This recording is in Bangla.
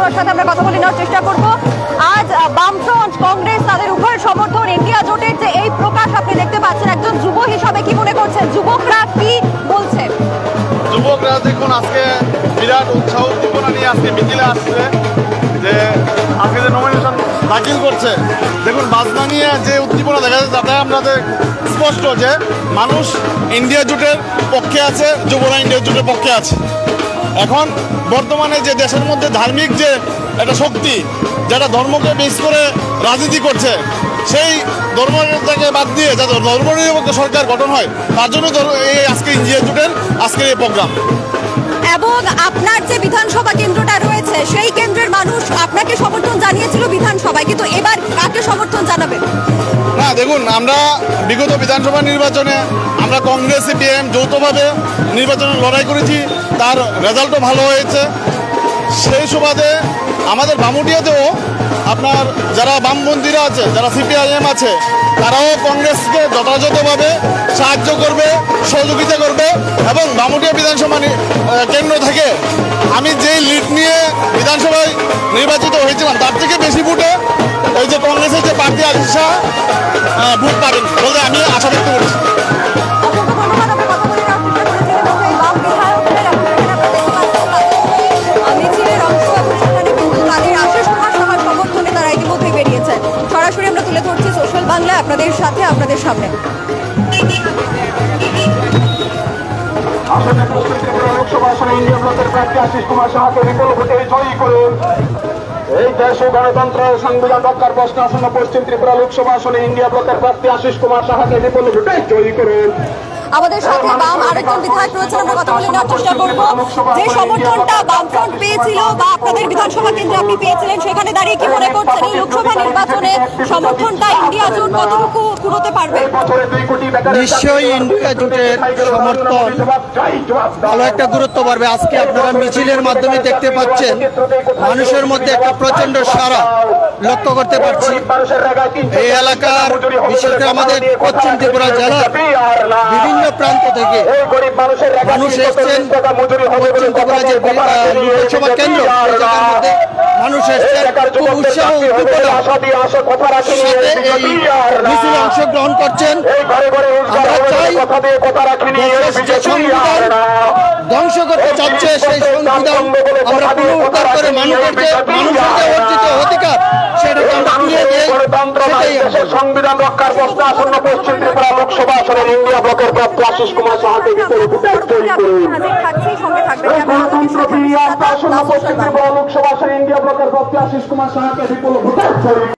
তার সাথে আমরা কথা বলে নেওয়ার চেষ্টা করব। আজ বামফ্রন্ট, কংগ্রেস তাদের উভয়ের সমর্থন, ইন্ডিয়া জোটের যে এই প্রকাশ আপনি দেখতে পাচ্ছেন, একজন যুব হিসাবে কি মনে করছেন? যুবকরা কি বলছে? যুবকরা দেখুন আজকে বিরাট উৎসাহ উদ্দীপনা নিয়ে আজকে মিছিলে আসছে, যে আজকে যে নমিনেশন দাখিল করছে, দেখুন বাজনা নিয়ে যে উদ্দীপনা দেখা যাচ্ছে তাতে আমাদের স্পষ্ট যে মানুষ ইন্ডিয়া জোটের পক্ষে আছে, যুবরা ইন্ডিয়া জোটের পক্ষে আছে। এখন বর্তমানে যে দেশের মধ্যে ধার্মিক যে একটা শক্তি যেটা ধর্মকে বেস করে রাজনীতি করছে, সেই ধর্মটাকে বাদ দিয়ে যাতে ধর্মনিরপেক্ষ সরকার গঠন হয়, তার জন্য এই আজকে ইন্ডিয়া জোটের আজকের এই প্রোগ্রাম। এবং আপনার যে বিধানসভা কেন্দ্রটা রয়েছে, সেই কেন্দ্রের মানুষ আপনাকে সমর্থন জানিয়েছিল বিধানসভায়, কিন্তু এবার কাকে সমর্থন জানাবেন? না দেখুন, আমরা বিগত বিধানসভা নির্বাচনে আমরা কংগ্রেস সিপিএম যৌথভাবে নির্বাচনে লড়াই করেছি, তার রেজাল্টও ভালো হয়েছে। সেই সুবাদে আমাদের বামুটিয়াতেও আপনার যারা বামপন্থীরা আছে, যারা সিপিআইএম আছে, তারাও কংগ্রেসকে যথাযথভাবে সাহায্য করবে, সহযোগিতা করবে। এবং বামুটিয়া বিধানসভা কেন্দ্র থেকে আমি যেই লিড নিয়ে বিধানসভায় নির্বাচিত হয়েছিলাম, তার থেকে বেশি ভোটে এই যে কংগ্রেসের যে প্রার্থী আশিস শাহ ভোট পাবেন বলে আমি আশা ব্যক্ত করছি। সরাসরি আমরা তুলে ধরছি সোশ্যাল বাংলা আপনাদের সাথে, আপনাদের সামনে। লোকসভা আসনে ইন্ডিয়া ব্লকের প্রার্থী আশিস কুমার সাহাকে বিপুল ভোটে জয়ী করুন। এই দেশ ও গণতন্ত্র সংবিধান রক্ষার প্রশ্ন আসন্ন পশ্চিম ত্রিপুরা লোকসভা আসনে ইন্ডিয়া ব্লকের প্রার্থী আশিস কুমার সাহাকে বিপুল ভোটে জয়ী করুন। আমাদের সাথে বাম আরেকজন বিধায়ক রয়েছেন, আমরা কথা বলে নেওয়ার চেষ্টা করবো। যে সমর্থনটা বামফ্রন্ট পেয়েছিল বা আপনাদের বিধানসভা কেন্দ্রে আপনি পেয়েছিলেন, সেখানে দাঁড়িয়ে কি মনে করছেন এই লোকসভা নির্বাচনে সমর্থনটা ইন্ডিয়া জোট কতটুকু পুরোতে পারবে? নিশ্চয়ই ইন্ডিয়া জোটের সমর্থন ভালো একটা গুরুত্ব পারবে। আজকে আপনারা মিছিলের মাধ্যমে দেখতে পাচ্ছেন মানুষের মধ্যে একটা প্রচন্ড সাড়া লক্ষ্য করতে পারছি। এই এলাকার বিশেষ করে আমাদের পশ্চিম ত্রিপুরা জেলার বিভিন্ন প্রান্ত থেকে মানুষ এসছেন। পশ্চিম ত্রিপুরা যে লোকসভা কেন্দ্র, জায়গার মধ্যে মানুষ এসছেন খুব উৎসাহ উদ্দীপনার সাথে এই মিছিলে অংশগ্রহণ করছেন। আমরা চাই যে সংবিধান ধ্বংস করতে চাচ্ছে, সেই সংবিধান আমরা পুনরুদ্ধার করে মানুষের যে অর্জিত অধিকার সেটাকে আমরা ফিরিয়ে দিয়ে সংবিধান রক্ষার প্রশ্ন আসন্ন পশ্চিম ত্রিপুরা লোকসভা আসনের ইন্ডিয়া ব্লকের প্রার্থী আশিস কুমার সাহাকে বিপুল ভোটে জয়ী করুন। গণতন্ত্র ফিরিয়ে আসতে আসন্ন পশ্চিম ত্রিপুরা লোকসভা আসনের ইন্ডিয়া ব্লকের প্রার্থী আশিস কুমার সাহাকে বিপুল ভোটে জয়ী